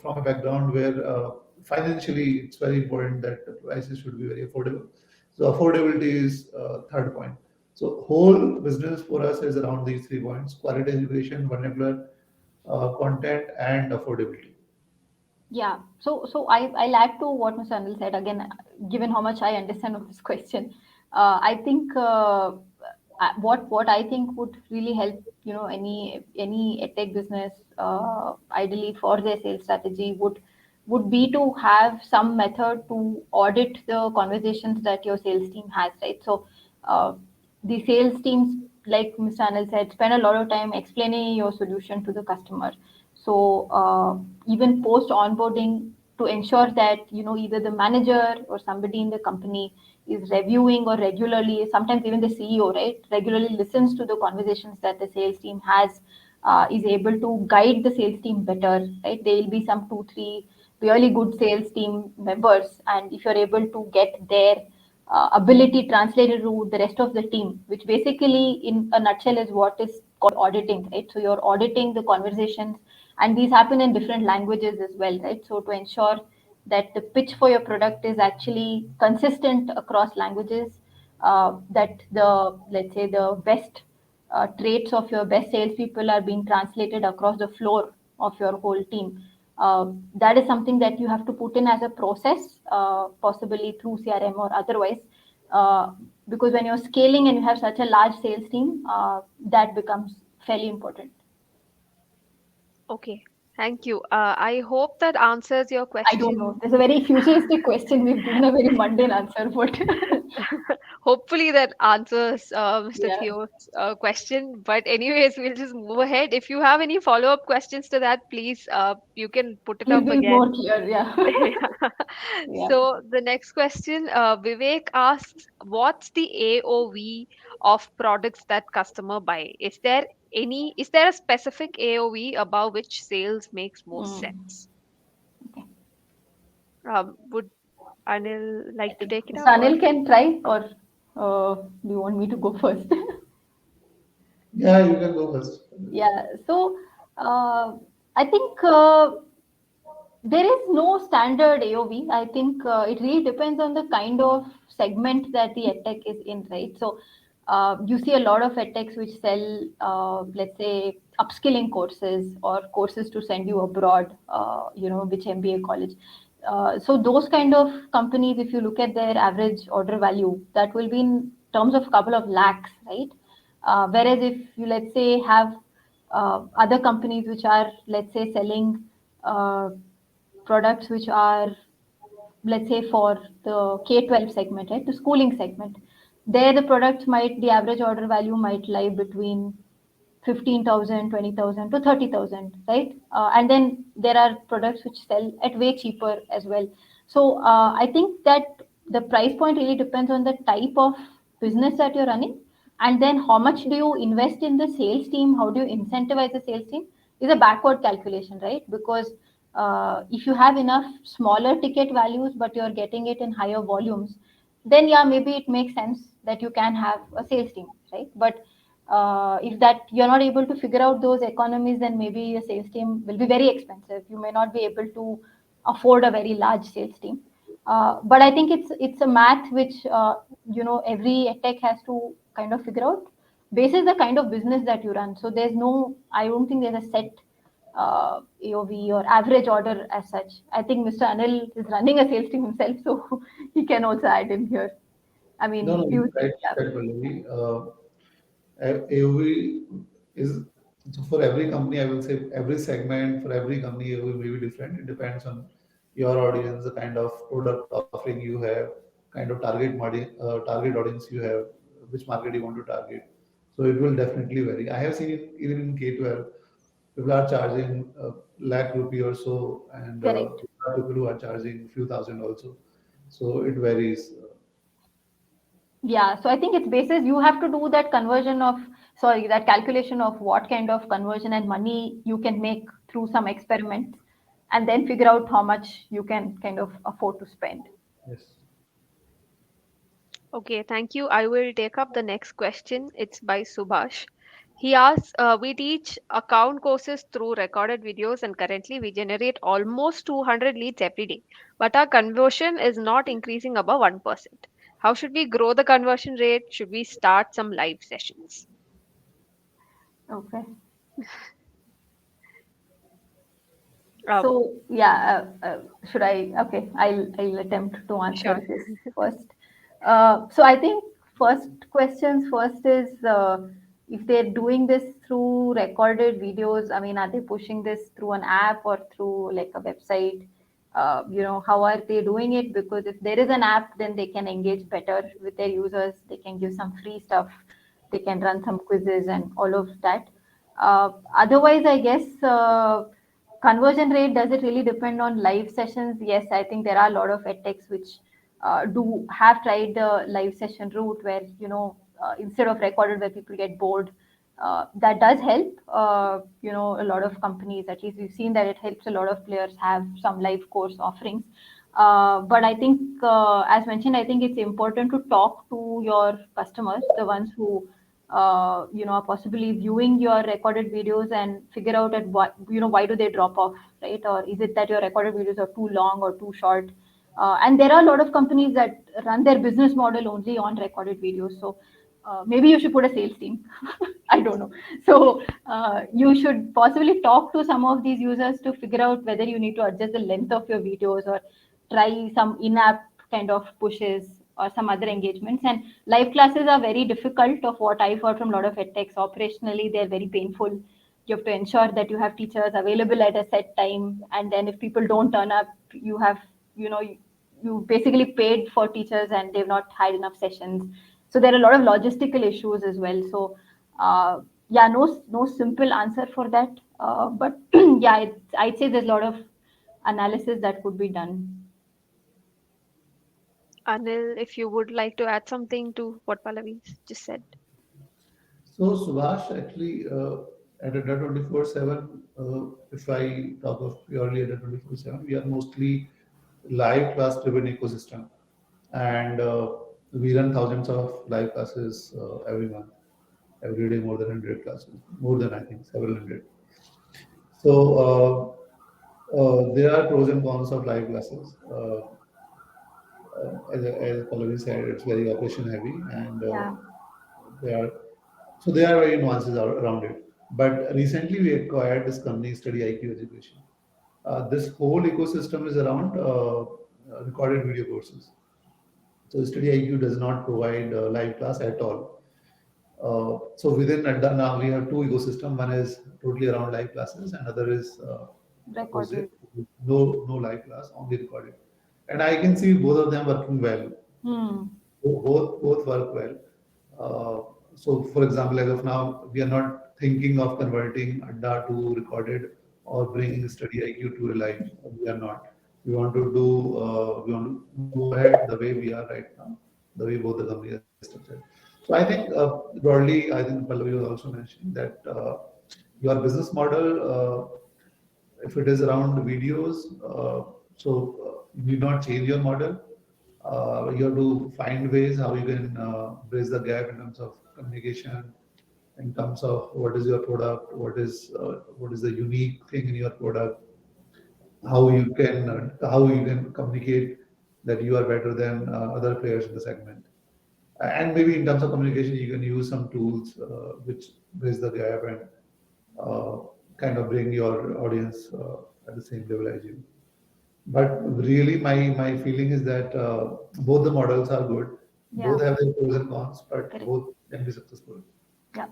from a background where financially it's very important that the prices should be very affordable. So affordability is third point. So whole business for us is around these 3 points: quality education, vernacular content, and affordability. Yeah. I'll add to what Mr. Anil said again, given how much I understand of this question. I think what I think would really help, any edtech business, ideally for their sales strategy would be to have some method to audit the conversations that your sales team has, right? So uh, the sales teams, like Mr. Anil said, spend a lot of time explaining your solution to the customer. So even post onboarding, to ensure that either the manager or somebody in the company is reviewing, or regularly, sometimes even the CEO, right, regularly listens to the conversations that the sales team has, is able to guide the sales team better, right? There will be some 2 3 really good sales team members, and if you're able to get their ability translated to the rest of the team, which basically in a nutshell is what is called auditing, right? So you're auditing the conversations, and these happen in different languages as well, right? So to ensure that the pitch for your product is actually consistent across languages, that the, let's say, the best traits of your best salespeople are being translated across the floor of your whole team. That is something that you have to put in as a process, possibly through CRM or otherwise, uh, because when you're scaling and you have such a large sales team, that becomes fairly important. Okay, thank you. I hope that answers your I don't know. question. There's a very futuristic question. We've given a very mundane answer, but Hopefully that answers Mr. yeah, Theo's question. But anyways, we'll just move ahead. If you have any follow-up questions to that, please you can put it please up be more again. clear. Yeah, Yeah. yeah. So the next question, Vivek asks, what's the AOV of products that customer buy? Is there a specific AOV above which sales makes most Mm. sense? Okay. Would Anil I like to think take it Mr. up or? Anil can try, or do you want me to go first? Yeah, you can go first. Yeah. So uh, I think there is no standard AOV. I think it really depends on the kind of segment that the edtech is in, right? So you see a lot of edtechs which sell, let's say, upskilling courses or courses to send you abroad, which MBA college. So those kind of companies, if you look at their average order value, that will be in terms of couple of lakhs, right? Whereas if you, let's say, have other companies which are, let's say, selling products which are, let's say, for the K-12 segment, right, the schooling segment, there the products might, the average order value might lie between 15,000, 20,000 to 30,000, right? And then there are products which sell at way cheaper as well. So I think that the price point really depends on the type of business that you're running, and then how much do you invest in the sales team, how do you incentivize the sales team, is a backward calculation, right? Because if you have enough smaller ticket values but you're getting it in higher volumes, then yeah, maybe it makes sense that you can have a sales team, right? But if that you're not able to figure out those economies, then maybe a sales team will be very expensive. You may not be able to afford a very large sales team. But I think it's a math which every tech has to kind of figure out basis the kind of business that you run. So there's no, I don't think there's a set AOV or average order as such. I think Mr. Anil is running a sales team himself, so he can also add in here. I No, mean, no, you, right, yeah, said Pallavi. AOV is so for every company. I will say every segment for every company AOV may be different. It depends on your audience, the kind of product offering you have, kind of target audience you have, which market you want to target. So it will definitely vary. I have seen it even in K-12, people are charging lakh rupee or so, and correct. there are people who are charging few thousand also. So it varies. Yeah, so I think it's basis you have to do that conversion of, sorry, that calculation of what kind of conversion and money you can make through some experiments, and then figure out how much you can kind of afford to spend. Yes. Okay, thank you. I will take up the next question. It's by Subhash. He asks, we teach account courses through recorded videos, and currently we generate almost 200 leads every day. But our conversion is not increasing above 1%. How should we grow the conversion rate? Should we start some live sessions? Okay. Uh, So yeah, should I? Okay, I'll attempt to answer sure. this first. So I think first questions first is if they're doing this through recorded videos. I mean, are they pushing this through an app or through like a website? How are they doing it? Because if there is an app, then they can engage better with their users. They can give some free stuff. They can run some quizzes and all of that. Otherwise, I guess. Conversion rate, does it really depend on live sessions? Yes, I think there are a lot of edtechs which do have tried the live session route where instead of recorded where people get bored. That does help. A lot of companies, at least we've seen that it helps a lot of players have some live course offerings. But I think, as mentioned, I think it's important to talk to your customers, the ones who are possibly viewing your recorded videos, and figure out at what, why do they drop off, right? Or is it that your recorded videos are too long or too short? And there are a lot of companies that run their business model only on recorded videos. So maybe you should put a sales team. I don't know. So you should possibly talk to some of these users to figure out whether you need to adjust the length of your videos or try some in-app kind of pushes or some other engagements. And live classes are very difficult, of what I've heard from a lot of edtechs. Operationally, they're very painful. You have to ensure that you have teachers available at a set time, and then if people don't turn up, you have, you basically paid for teachers and they've not had enough sessions. So there are a lot of logistical issues as well. So yeah, no simple answer for that. But yeah, I'd say there's a lot of analysis that could be done. Anil, if you would like to add something to what Pallavi just said. So Subhash, actually, at Adda 24/7, if I talk of purely Adda 24/7, we are mostly live class driven ecosystem, and we run thousands of live classes every month, every day more than 100 classes, more than I think several hundred. So there are pros and cons of live classes. As Pallavi said, it's very operation heavy, and Yeah. there are there are very nuances around it. But recently we acquired this company, Study IQ Education. This whole ecosystem is around recorded video courses. So Study IQ does not provide live class at all. So within Adda now we have two ecosystem. One is totally around live classes, and other is opposite. Recorded. No live class, only recorded. And I can see both of them working well. Hmm. Both work well. So, for example, as of now, we are not thinking of converting Adda to recorded or bringing Study IQ to a live. We are not. We want to do. We want to move ahead the way we are right now, the way both the companies are structured. So, I think broadly, I think Pallavi was also mentioning that your business model. If it is around videos, you need not change your model. You have to find ways how you can bridge the gap in terms of communication, in terms of what is your product, what is the unique thing in your product, how you can communicate that you are better than other players in the segment. And maybe in terms of communication, you can use some tools which bridge the gap and uh, kind of bring your audience at the same level as you. But really, my feeling is that both the models are good. Yeah. Both have their pros and cons, but Correct. both can be successful. Yeah.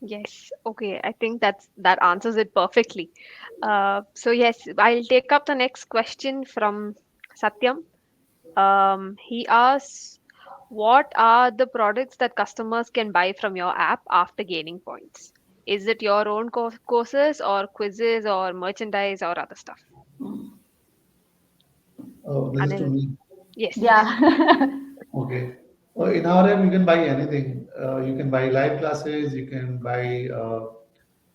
Yes, okay. I think that answers it perfectly. So yes, I'll take up the next question from Satyam. He asks, what are the products that customers can buy from your app after gaining points? Is it your own courses or quizzes or merchandise or other stuff? Hmm. This is to Anil, me. yes. Yeah. Okay. In our app, you can buy anything. You can buy live classes. You can buy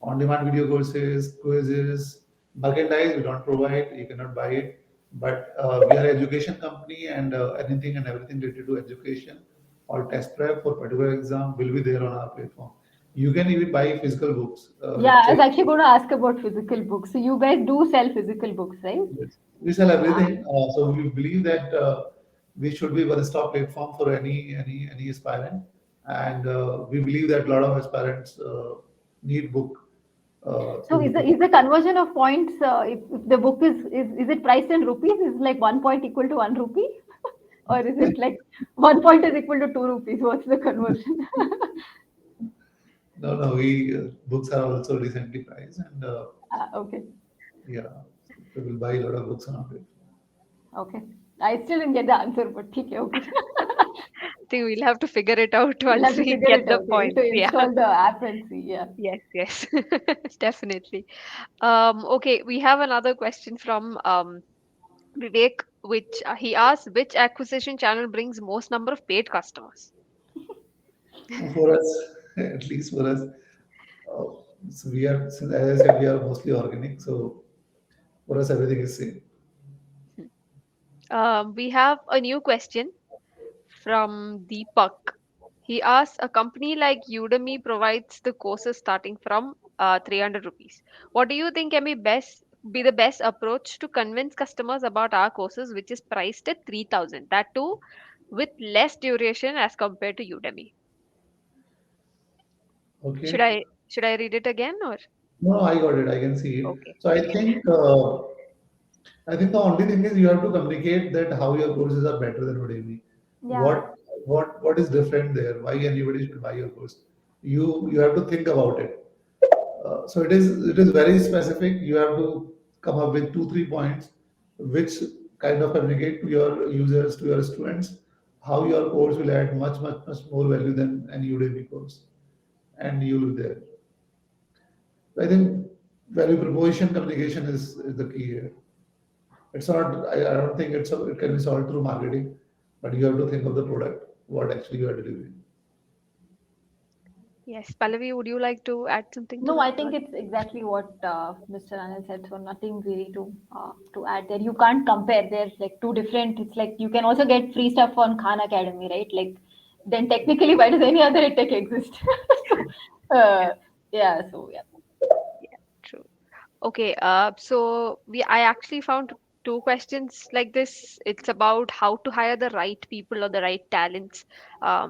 on-demand video courses, quizzes, merchandise. We don't provide. You cannot buy it. But we are an education company, and anything and everything related to education or test prep for particular exam will be there on our platform. You can even buy physical books. Yeah, Let's I was say actually going to ask about physical books. So you guys do sell physical books, right? yes, we sell Ah, everything. So we believe that we should be one-stop platform for any aspirant, and we believe that a lot of aspirants need book so to. is the conversion of points if the book is it priced in rupees? Is like 1 point equal to 1 rupee, or is it like 1 point is equal to 2 rupees? What's the conversion? No, no, we books are also decently priced, and Okay, yeah, people buy a lot of books on our platform. okay. I still didn't get the answer, but okay, okay. I think we'll have to figure it out We'll have once to we figure get it the out. We need points. to Yeah. install the app and see. Yeah. Yes, yes. Definitely. Okay, we have another question from Vivek, which he asks, which acquisition channel brings most number of paid customers? For us, at least for us, uh, so we are, since as I said, we are mostly organic. So for us, everything is same. We have a new question from Deepak. He asks, a company like Udemy provides the courses starting from 300 rupees. What do you think can be the best approach to convince customers about our courses, which is priced at 3,000? That too, with less duration as compared to Udemy. Should Okay. I read it again or No, I got it. I can see it. okay? So I Yeah. think the only thing is you have to communicate that how your courses are better than Udemy. Yeah. What is different there? Why anybody should buy your course? You have to think about it. So it is very specific. You have to come up with 2 3 points, which kind of communicate to your users, to your students, how your course will add much more value than any Udemy course, and you will there. I think value proposition communication is the key here. It's not. I don't think it can be solved through marketing, but you have to think of the product, what actually you are delivering. Yes. Pallavi, would you like to add something to No, that I think one? it's exactly what Mr. Anil said. So nothing really to add there. You can't compare. They're like two different. It's like you can also get free stuff on Khan Academy, right? Like then technically, why does any other tech exist? So yeah. So yeah. Yeah, true. Okay, so I actually found two questions like this. It's about how to hire the right people or the right talents.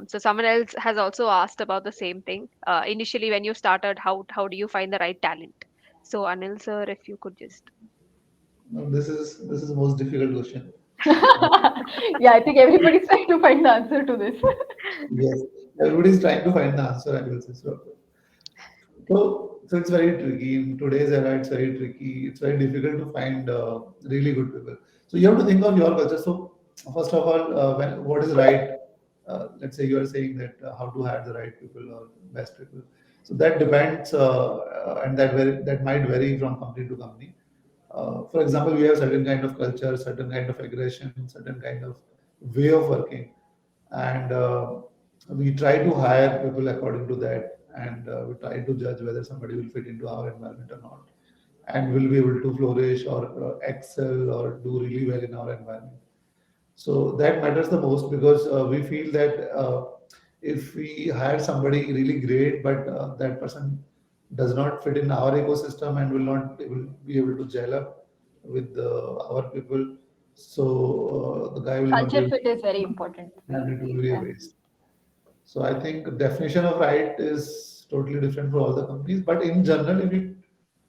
So someone else has also asked about the same thing. Initially, when you started, how do you find the right talent? So Anil sir, if you could just. Now, this is the most difficult question. Yeah, I think everybody's trying to find the answer to this. Yes, everybody is trying to find the answer. I will say so. So it's very tricky in today's era. It's very tricky. It's very difficult to find really good people. So you have to think of your culture. So first of all, what is right? Let's say you are saying that how to hire the right people or best people. So that depends, and that might vary from company to company. For example, we have certain kind of culture, certain kind of aggression, certain kind of way of working, and we try to hire people according to that, and we try to judge whether somebody will fit into our environment or not, and will be able to flourish or excel or do really well in our environment. So that matters the most because we feel that if we hire somebody really great, but that person does not fit in our ecosystem and will not able, be able to gel up with our people, so the guy will not be Culture able fit is very important, and it will basically. be a Yeah. waste. So I think definition of right is totally different for all the companies. But in general, if you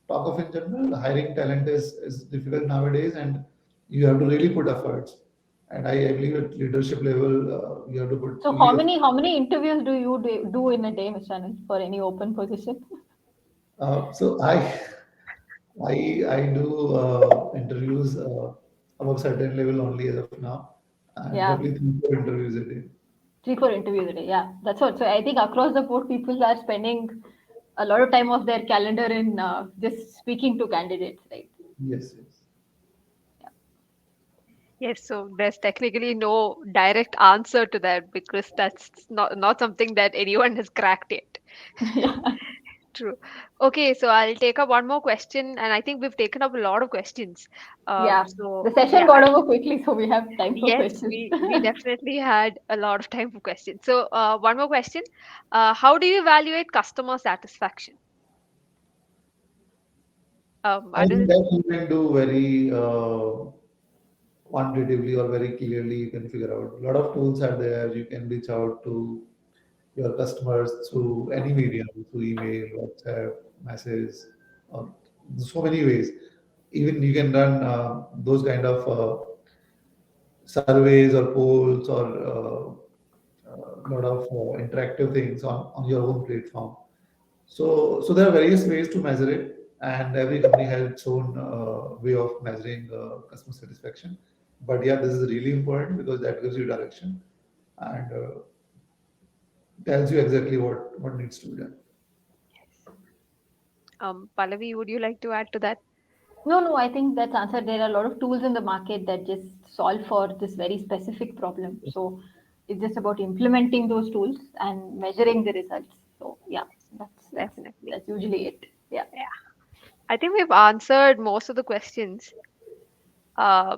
talk of in general, hiring talent is difficult nowadays, and you have to really put efforts. And I believe at leadership level, you have to put So really effort. how many interviews do you do in a day, Mr. Anil, for any open position? So I do interviews above certain level only as of now, and Yeah. roughly 3 4 interviews a day. 3 4 interviews a day. Yeah, that's what. So I think across the board, people are spending a lot of time of their calendar in just speaking to candidates, right? Yes, yes. Yes, so there's technically no direct answer to that because that's not something that anyone has cracked yet. Yeah. True. Okay, so I'll take up one more question, and I think we've taken up a lot of questions. Yeah, So the session yeah, got over quickly, so we have time for yes, questions. we definitely had a lot of time for questions. So one more question: how do you evaluate customer satisfaction? I think Anil? that you can do very quantitatively or very clearly. You can figure out. A lot of tools are there. You can reach out to your customers through any medium, through email, WhatsApp, message, or so many ways. Even you can run those kind of surveys or polls or lot of interactive things on your own platform. So there are various ways to measure it, and every company has its own way of measuring customer satisfaction. But yeah, this is really important because that gives you direction and tells you exactly what needs to be done. Pallavi, would you like to add to that? No, no, I think that's answered. There are a lot of tools in the market that just solve for this very specific problem. So it's just about implementing those tools and measuring the results. So yeah, that's that's Definitely. that's usually it. Yeah. Yeah. I think we've answered most of the questions. Uh,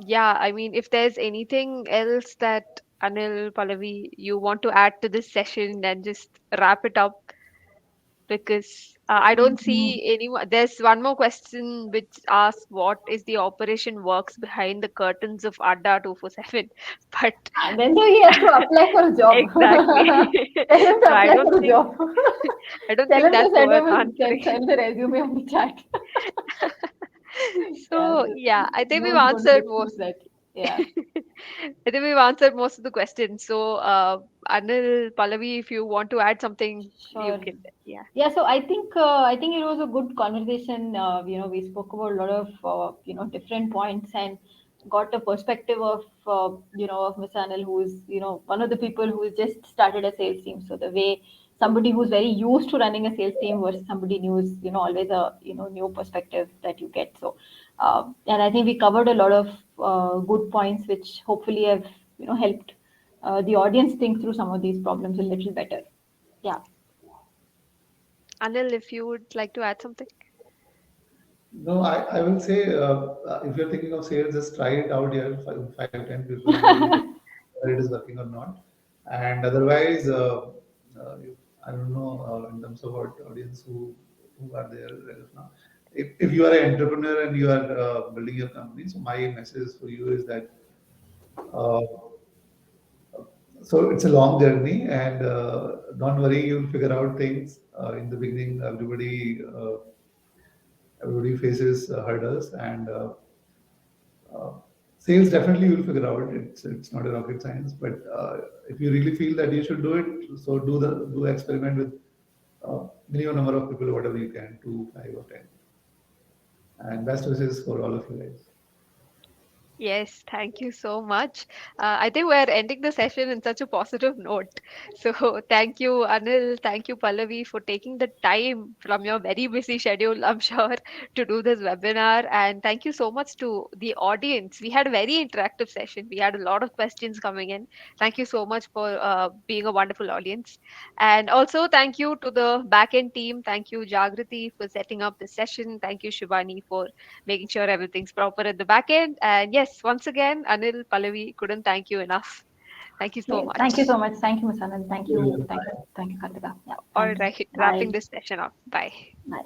yeah, I mean, if there's anything else that Anil, Pallavi, you want to add to this session, then just wrap it up because I don't Mhm. see anyone. There's one more question which asks what is the operation works behind the curtains of Adda 247, but And then so he has to apply for a job. exactly. Tell him So to apply for a job. I don't Tell think him to that's send worth him answering. send the resume on the chat. Yeah, So yeah, I think we've don't want to answered excuse most. that. Yeah. I think we've answered most of the questions. So, Anil, Pallavi, if you want to add something, you Sure. can. Yeah. Yeah, so I think it was a good conversation. We spoke about a lot of different points and got a perspective of of Miss Anil, who is one of the people who has just started a sales team. So the way somebody who's very used to running a sales team versus somebody new is always a new perspective that you get. So and I think we covered a lot of good points, which hopefully have helped the audience think through some of these problems a little better. Yeah. Anil, if you would like to add something. No, I will say if you're thinking of sales, just try it out here, five 10 people, and you will get whether it is working or not. And otherwise, I don't know in terms of our audience who are there as of now. If you are an entrepreneur and you are building your company, so my message for you is that uh, so it's a long journey, and don't worry, you'll figure out things. In the beginning, everybody faces hurdles, and uh, sales definitely you'll figure out. It's not a rocket science, but if you really feel that you should do it, so do experiment with minimum number of people, whatever you can, 2, 5, or 10, and best wishes for all of you guys. Yes, thank you so much. I think we're ending the session in such a positive note. So, thank you, Anil. Thank you, Pallavi, for taking the time from your very busy schedule, I'm sure, to do this webinar. And thank you so much to the audience. We had a very interactive session. We had a lot of questions coming in. Thank you so much for being a wonderful audience. And also, thank you to the backend team. Thank you, Jagriti, for setting up the session. Thank you, Shivani, for making sure everything's proper at the back end. And yes, once again, Anil, Pallavi, couldn't thank you enough. Thank you so Okay. Thank you much. so much. Thank you, Ms. Anand. Thank you. Thank you. Thank you, Kartika. Yeah. All Thanks. right, Bye. wrapping this session up. Bye. Bye.